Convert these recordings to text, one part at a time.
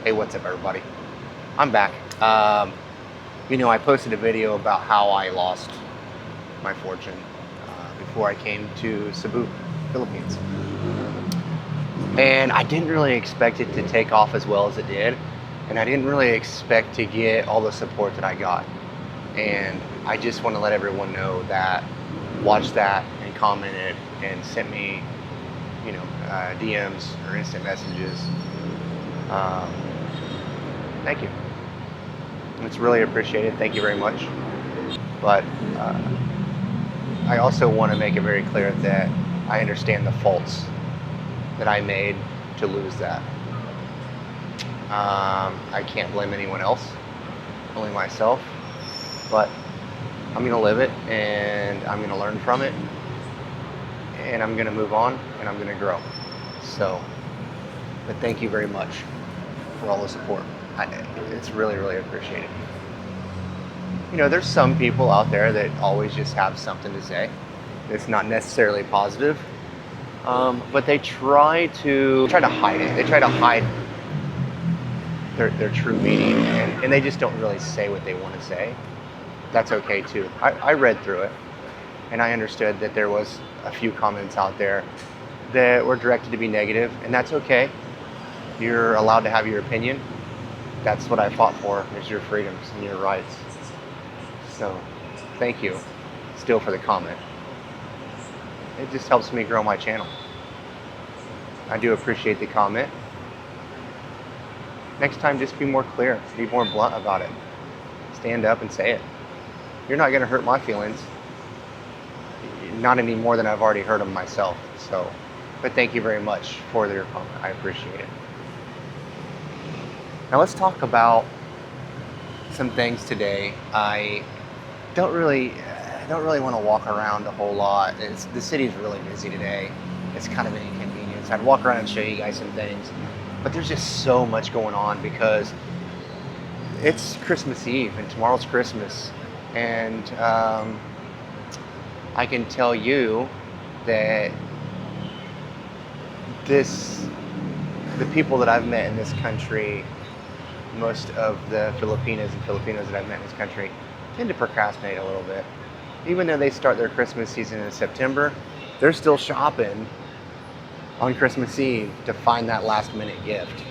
Hey, what's up, everybody? I'm back. I posted a video about how I lost my fortune before I came to Cebu, Philippines. And I didn't really expect it to take off as well as it did. And I didn't really expect to get all the support that I got. And I just want to let everyone know that watched that and commented and sent me, DMs or instant messages. Thank you. It's really appreciated. Thank you very much. But I also want to make it very clear that I understand the faults that I made to lose that. I can't blame anyone else, only myself. But I'm going to live it, and I'm going to learn from it, and I'm going to move on, and I'm going to grow. But thank you very much for all the support. It's really, really appreciated. There's some people out there that always just have something to say. It's not necessarily positive, but they try to hide it. They try to hide their true meaning, and they just don't really say what they want to say. That's okay too. I read through it, and I understood that there was a few comments out there that were directed to be negative, and that's okay. You're allowed to have your opinion. That's what I fought for, is your freedoms and your rights. So, thank you still for the comment. It just helps me grow my channel. I do appreciate the comment. Next time, just be more clear, be more blunt about it. Stand up and say it. You're not going to hurt my feelings, not any more than I've already hurt them myself. But thank you very much for your comment. I appreciate it. Now let's talk about some things today. I don't really want to walk around a whole lot. The city's really busy today. It's kind of an inconvenience. I'd walk around and show you guys some things, but there's just so much going on because it's Christmas Eve and tomorrow's Christmas. And I can tell you that the people that I've met in this country, most of the Filipinas and Filipinos that I've met in this country, tend to procrastinate a little bit. Even though they start their Christmas season in September, they're still shopping on Christmas Eve to find that last minute gift.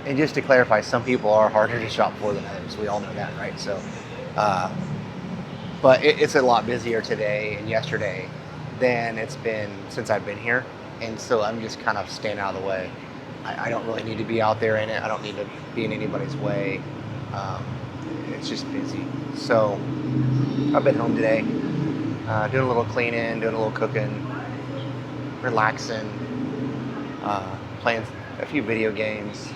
And just to clarify, some people are harder to shop for than others. We all know that, right? But it's a lot busier today and yesterday than it's been since I've been here. And so I'm just kind of staying out of the way. I don't really need to be out there in it. I don't need to be in anybody's way. It's just busy. So I've been home today, doing a little cleaning, doing a little cooking, relaxing, playing a few video games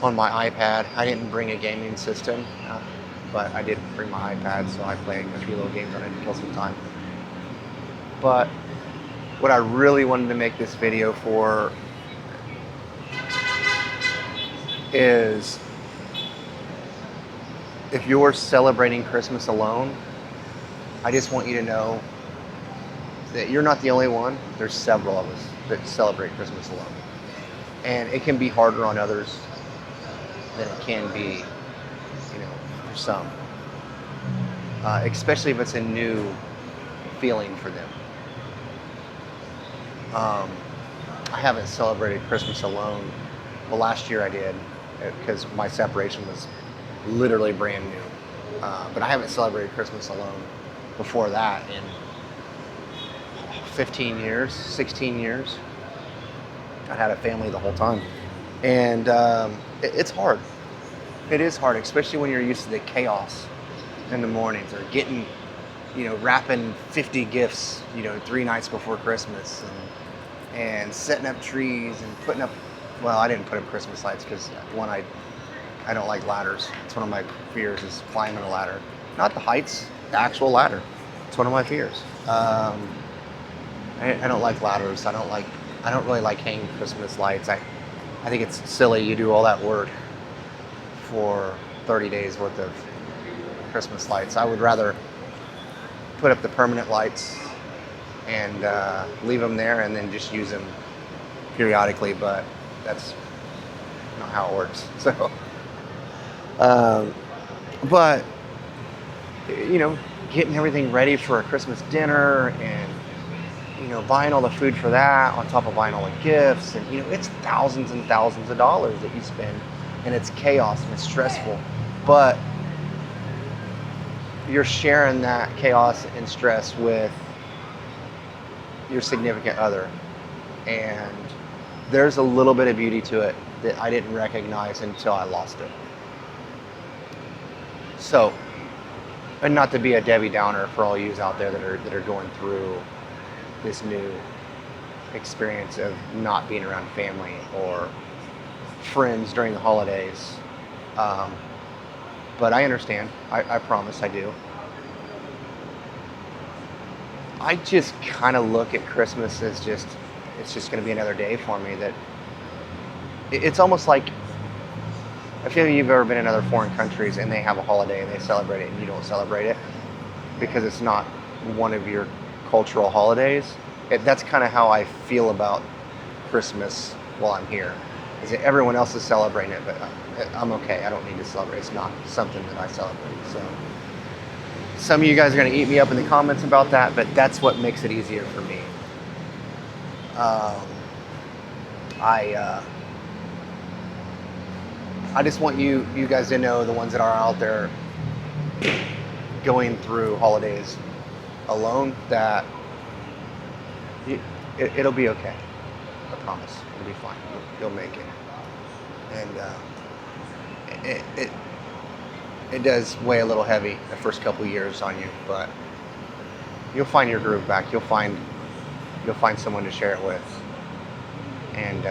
on my iPad. I didn't bring a gaming system, but I did bring my iPad, so I play a few little games on it to kill some time. But what I really wanted to make this video for is, if you're celebrating Christmas alone, I just want you to know that you're not the only one. There's several of us that celebrate Christmas alone. And it can be harder on others than it can be, for some. Especially if it's a new feeling for them. I haven't celebrated Christmas alone. Well, last year I did, because my separation was literally brand new. But I haven't celebrated Christmas alone before that in 15 years, 16 years. I had a family the whole time. And it's hard. It is hard, especially when you're used to the chaos in the mornings, or getting, wrapping 50 gifts, 3 nights before Christmas, and setting up trees and putting up, well, I didn't put up Christmas lights because, one, I don't like ladders. It's one of my fears, is climbing a ladder. Not the heights, the actual ladder. It's one of my fears. I don't like ladders. I don't really like hanging Christmas lights. I think it's silly. You do all that work for 30 days worth of Christmas lights. I would rather put up the permanent lights and leave them there and then just use them periodically. But That's not how it works. So, um, but getting everything ready for a Christmas dinner and buying all the food for that on top of buying all the gifts, and it's thousands and thousands of dollars that you spend, and it's chaos and it's stressful, but you're sharing that chaos and stress with your significant other, and there's a little bit of beauty to it that I didn't recognize until I lost it. So, and not to be a Debbie Downer for all yous out there that are going through this new experience of not being around family or friends during the holidays. But I understand. I promise I do. I just kind of look at Christmas as it's just going to be another day for me. That it's almost like, I feel you've ever been in other foreign countries and they have a holiday and they celebrate it and you don't celebrate it because it's not one of your cultural holidays. That's kind of how I feel about Christmas while I'm here. Is that everyone else is celebrating it, but I'm okay. I don't need to celebrate. It's not something that I celebrate. So some of you guys are going to eat me up in the comments about that, but that's what makes it easier for me. I just want you guys to know, the ones that are out there going through holidays alone, that it'll be okay. I promise. It'll be fine. You'll make it. And it does weigh a little heavy the first couple of years on you, but you'll find your groove back. You'll find someone to share it with, and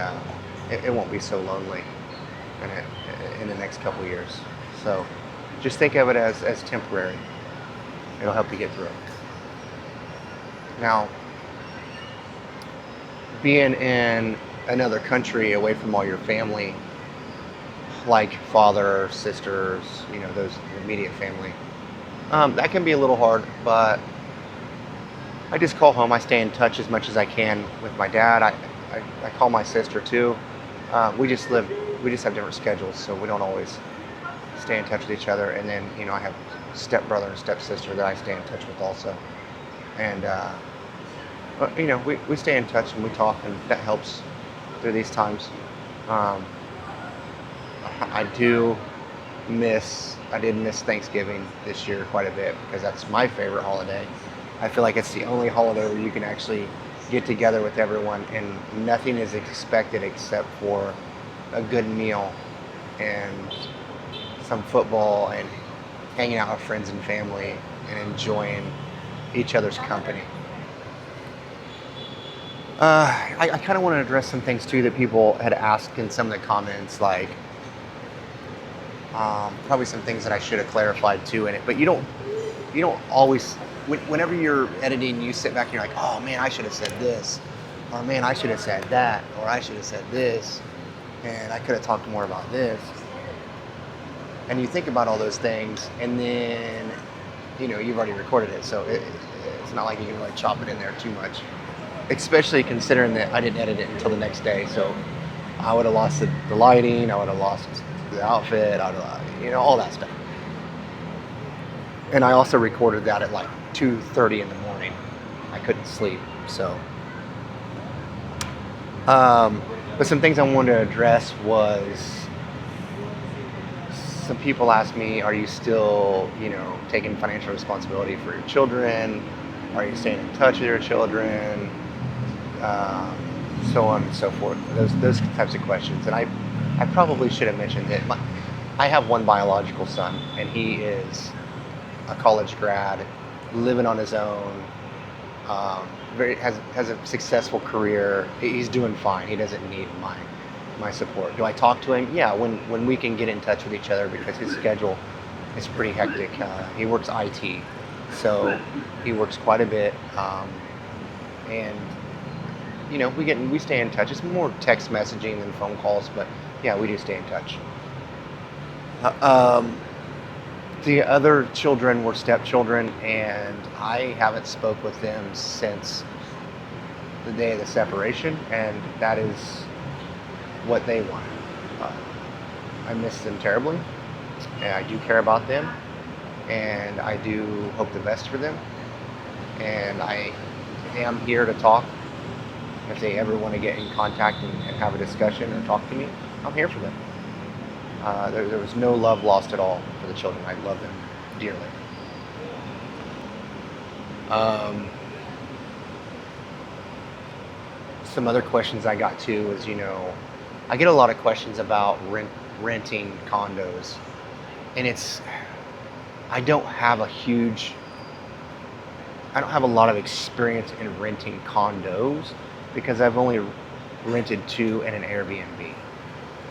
it won't be so lonely in the next couple of years. So just think of it as temporary. It'll help you get through it. Now, being in another country away from all your family, like father, sisters, those immediate family, that can be a little hard, but I just call home. I stay in touch as much as I can with my dad. I call my sister too. We just have different schedules, so we don't always stay in touch with each other. And then, I have stepbrother and stepsister that I stay in touch with also. And, but, we stay in touch and we talk, and that helps through these times. I did miss Thanksgiving this year quite a bit because that's my favorite holiday. I feel like it's the only holiday where you can actually get together with everyone and nothing is expected except for a good meal and some football and hanging out with friends and family and enjoying each other's company. I kind of want to address some things too that people had asked in some of the comments, like probably some things that I should have clarified too in it. But you don't always, whenever you're editing, you sit back and you're like, oh man, I should have said this, or man, I should have said that, or I should have said this, and I could have talked more about this. And you think about all those things, and then you've already recorded it, so it's not like you can really chop it in there too much. Especially considering that I didn't edit it until the next day, so I would have lost the lighting, I would have lost the outfit, I would have, all that stuff. And I also recorded that at like 2:30 in the morning. I couldn't sleep, so. But some things I wanted to address was, some people asked me, are you still, taking financial responsibility for your children? Are you staying in touch with your children? So on and so forth. Those types of questions. And I probably should have mentioned it. I have one biological son, and he is a college grad, living on his own, has a successful career. He's doing fine. He doesn't need my support. Do I talk to him? Yeah, when we can get in touch with each other, because his schedule is pretty hectic. He works IT, so he works quite a bit, and we stay in touch. It's more text messaging than phone calls, but yeah, we do stay in touch. The other children were stepchildren, and I haven't spoke with them since the day of the separation, and that is what they wanted. Uh, I miss them terribly, and I do care about them, and I do hope the best for them, and I am here to talk. If they ever want to get in contact and have a discussion or talk to me, I'm here for them. There was no love lost at all for the children. I love them dearly. Some other questions I got too is, I get a lot of questions about renting condos, and I don't have a lot of experience in renting condos because I've only rented 2 in an Airbnb.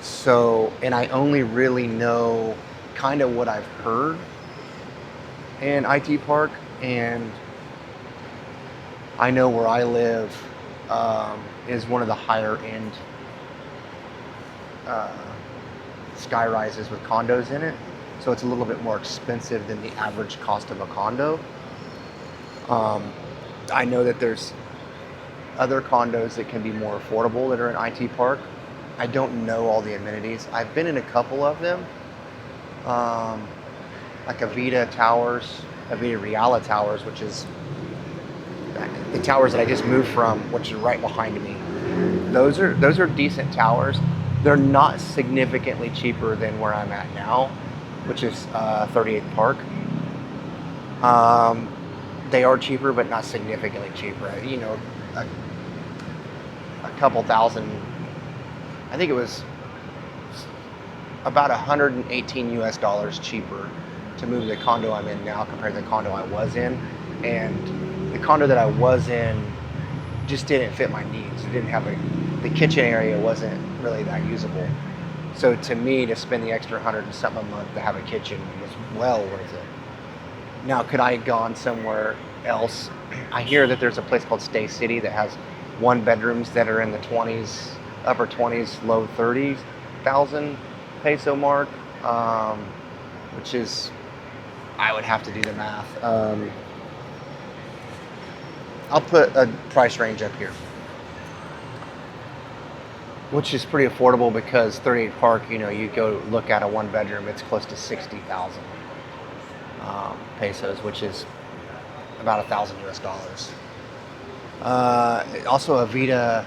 So, and I only really know kind of what I've heard in IT Park, and I know where I live is one of the higher end sky rises with condos in it. So it's a little bit more expensive than the average cost of a condo. I know that there's other condos that can be more affordable that are in IT Park. I don't know all the amenities. I've been in a couple of them, like Avita Reala Towers, which is the towers that I just moved from, which is right behind me. Those are decent towers. They're not significantly cheaper than where I'm at now, which is 38th Park. They are cheaper, but not significantly cheaper. A couple thousand. I think it was about $118 cheaper to move to the condo I'm in now compared to the condo I was in. And the condo that I was in just didn't fit my needs. It didn't have the kitchen area wasn't really that usable. So to me, to spend the extra $100 and something a month to have a kitchen was well worth it. Now, could I have gone somewhere else? I hear that there's a place called Stay City that has 1 bedrooms that are in the 20s, upper 20s, low 30,000 peso mark, which is, I would have to do the math. I'll put a price range up here, which is pretty affordable because 38 Park, you go look at a 1 bedroom, it's close to 60,000 pesos, which is about $1,000 US. Also, Avita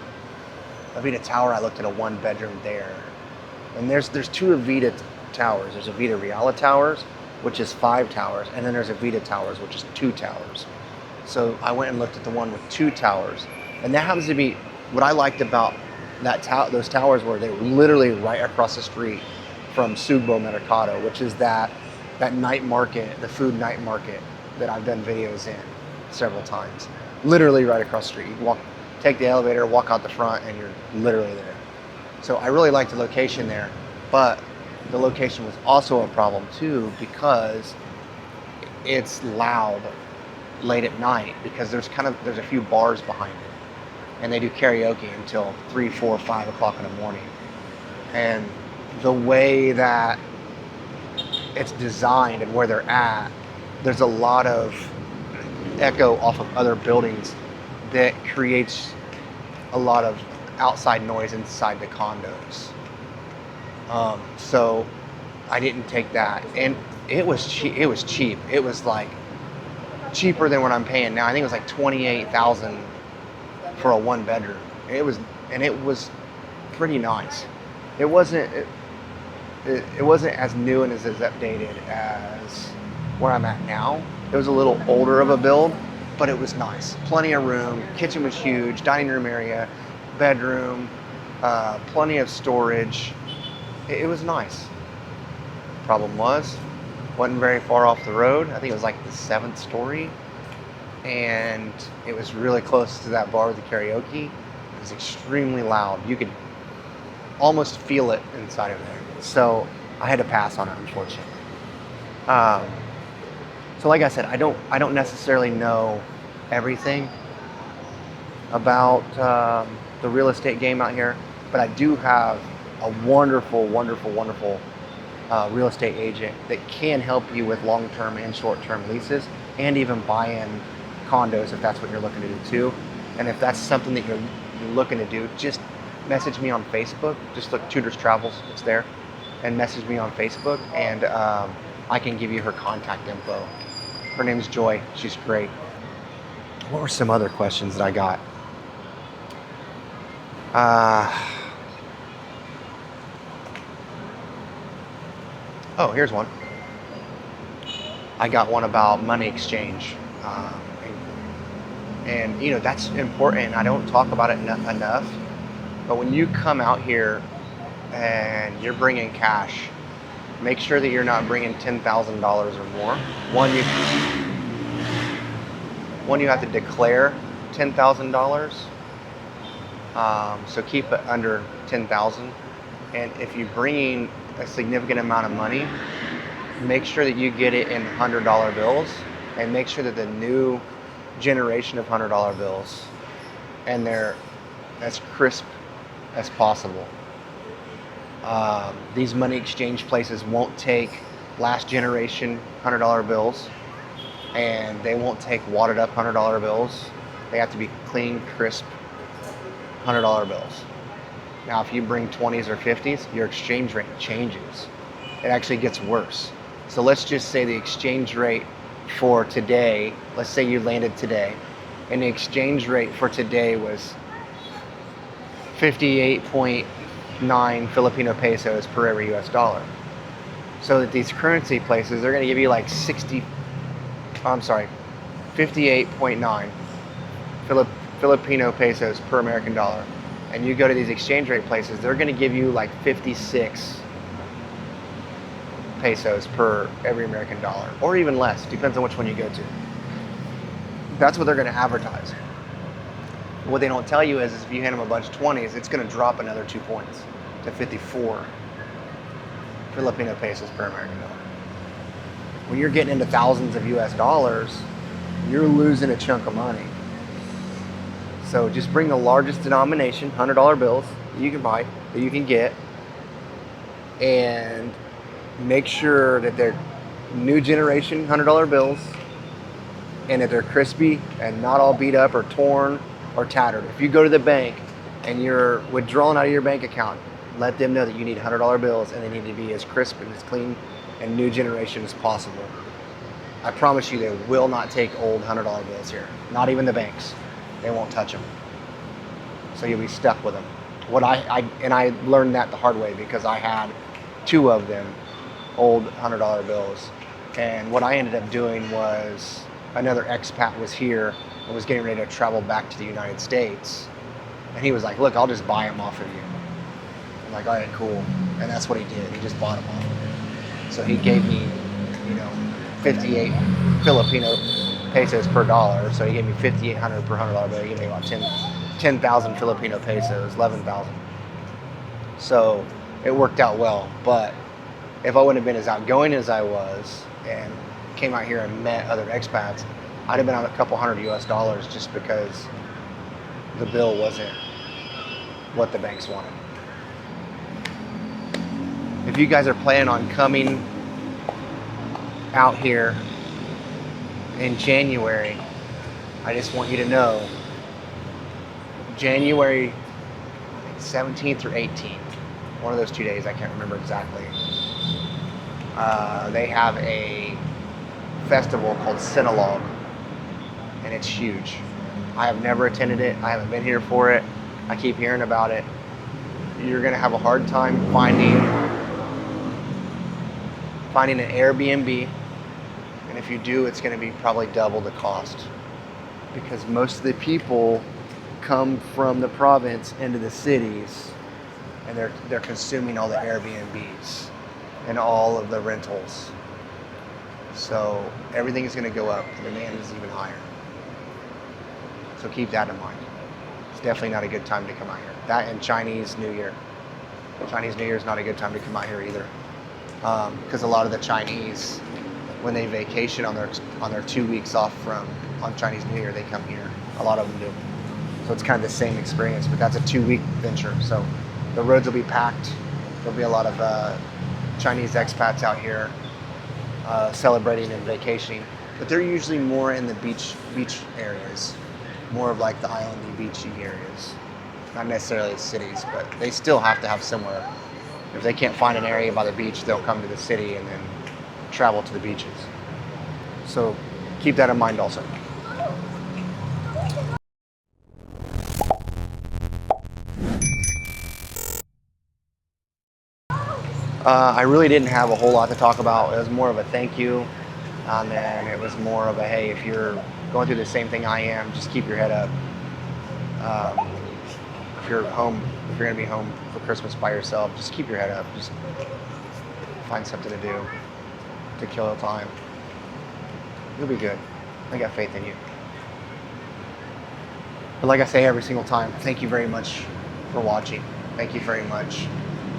Tower, I looked at a 1 bedroom there, and there's 2 Avita towers. There's Avita Reala Towers, which is 5 towers, and then there's Avita Towers, which is 2 towers. So I went and looked at the one with 2 towers, and that happens to be what I liked about those towers were they were literally right across the street from Sugbo Mercado, which is that night market, the food night market that I've done videos in several times. Literally right across the street. You take the elevator, walk out the front, and you're literally there. So I really liked the location there, but the location was also a problem too because it's loud late at night because there's a few bars behind it, and they do karaoke until 3, 4, 5 o'clock in the morning. And the way that it's designed and where they're at, there's a lot of echo off of other buildings that creates a lot of outside noise inside the condos. So I didn't take that, and it was cheap. It was like cheaper than what I'm paying now. I think it was like 28,000 for a 1 bedroom. It was pretty nice. It wasn't as new and as updated as where I'm at now. It was a little older of a build, but it was nice. Plenty of room. Kitchen was huge. Dining room area, bedroom, plenty of storage. It was nice. Problem wasn't very far off the road. I think it was like the 7th story, and it was really close to that bar with the karaoke. It was extremely loud. You could almost feel it inside of there. So I had to pass on it, unfortunately. So like I said, I don't necessarily know everything about the real estate game out here, but I do have a wonderful real estate agent that can help you with long-term and short-term leases, and even buy-in condos if that's what you're looking to do too. And if that's something that you're looking to do, just message me on Facebook. Just look Tudor's Travels, it's there. And message me on Facebook, and I can give you her contact info. Her name's Joy. She's great. What were some other questions that I got? Oh, here's one. I got one about money exchange. And you know, that's important. I don't talk about it enough. But when you come out here and you're bringing cash, make sure that you're not bringing $10,000 or more. One, you have to declare $10,000. So keep it under 10,000. And if you're bringing a significant amount of money, make sure that you get it in $100 bills, and make sure that the new generation of $100 bills, and they're as crisp as possible. These money exchange places won't take last generation $100 bills, and they won't take wadded up $100 bills. They have to be clean, crisp $100 bills. Now, if you bring 20s or 50s, your exchange rate changes. It actually gets worse. So let's just say the exchange rate for today, let's say you landed today, and the exchange rate for today was 58.9 Filipino pesos per every US dollar. So that these currency places, they're going to give you like 58.9 Filipino pesos per American dollar. And you go to these exchange rate places, they're going to give you like 56 pesos per every American dollar, or even less, depends on which one you go to. That's what they're going to advertise. What they don't tell you is if you hand them a bunch of 20s, it's going to drop another 2 points to 54 Filipino pesos per American dollar. When you're getting into thousands of US dollars, you're losing a chunk of money. So just bring the largest denomination, $100 bills that you can buy, that you can get, and make sure that they're new generation $100 bills, and that they're crispy and not all beat up or torn or tattered. If you go to the bank and you're withdrawing out of your bank account, let them know that you need $100 bills, and they need to be as crisp and as clean and new generation as possible. I promise you, they will not take old $100 bills here. Not even the banks. They won't touch them. So you'll be stuck with them. I learned that the hard way, because I had 2 of them, old $100 bills. And what I ended up doing was, another expat was here and was getting ready to travel back to the United States. And he was like, look, I'll just buy them off of you. I'm like, all right, cool. And that's what he did. He just bought them off of me. So he gave me, 58 Filipino pesos per dollar. So he gave me 5,800 per $100 bill. He gave me about 10,000 Filipino pesos, 11,000. So it worked out well. But if I wouldn't have been as outgoing as I was and came out here and met other expats, I'd have been on a couple hundred US dollars, just because the bill wasn't what the banks wanted. If you guys are planning on coming out here in January, I just want you to know, January 17th or 18th, one of those 2 days, I can't remember exactly, they have a festival called Sinulog, and it's huge. I have never attended it. I haven't been here for it. I keep hearing about it. You're gonna have a hard time finding an Airbnb, and if you do, it's gonna be probably double the cost, because most of the people come from the province into the cities, and they're consuming all the Airbnbs and all of the rentals. So everything is going to go up. The demand is even higher. So keep that in mind. It's definitely not a good time to come out here. That and Chinese New Year. Chinese New Year is not a good time to come out here either, because a lot of the Chinese, when they vacation on their 2 weeks off on Chinese New Year, they come here. A lot of them do. So it's kind of the same experience, but that's a 2-week venture. So the roads will be packed. There'll be a lot of Chinese expats out here celebrating and vacationing, but they're usually more in the beach areas, more of like the islandy, beachy areas. not necessarily cities, but they still have to have somewhere. If they can't find an area by the beach, they'll come to the city and then travel to the beaches. So keep that in mind also. I really didn't have a whole lot to talk about. It was more of a thank you. And then it was more of a, hey, if you're going through the same thing I am, just keep your head up. If you're home, if you're going to be home for Christmas by yourself, just keep your head up. Just find something to do to kill the time. You'll be good. I got faith in you. But like I say every single time, thank you very much for watching. Thank you very much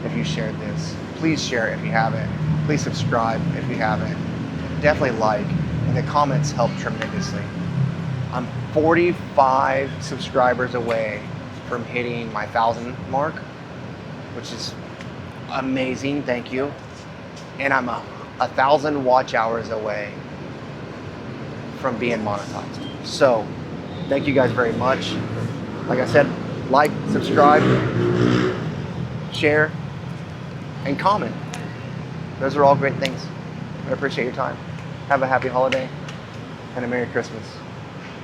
if you shared this. Please share it if you haven't. Please subscribe if you haven't. Definitely like, and the comments help tremendously. I'm 45 subscribers away from hitting my 1,000 mark, which is amazing, thank you. And I'm 1,000 watch hours away from being monetized. So, thank you guys very much. Like I said, like, subscribe, share, and comment. Those are all great things. I appreciate your time. Have a happy holiday and a Merry Christmas.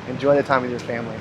Enjoy the time with your family.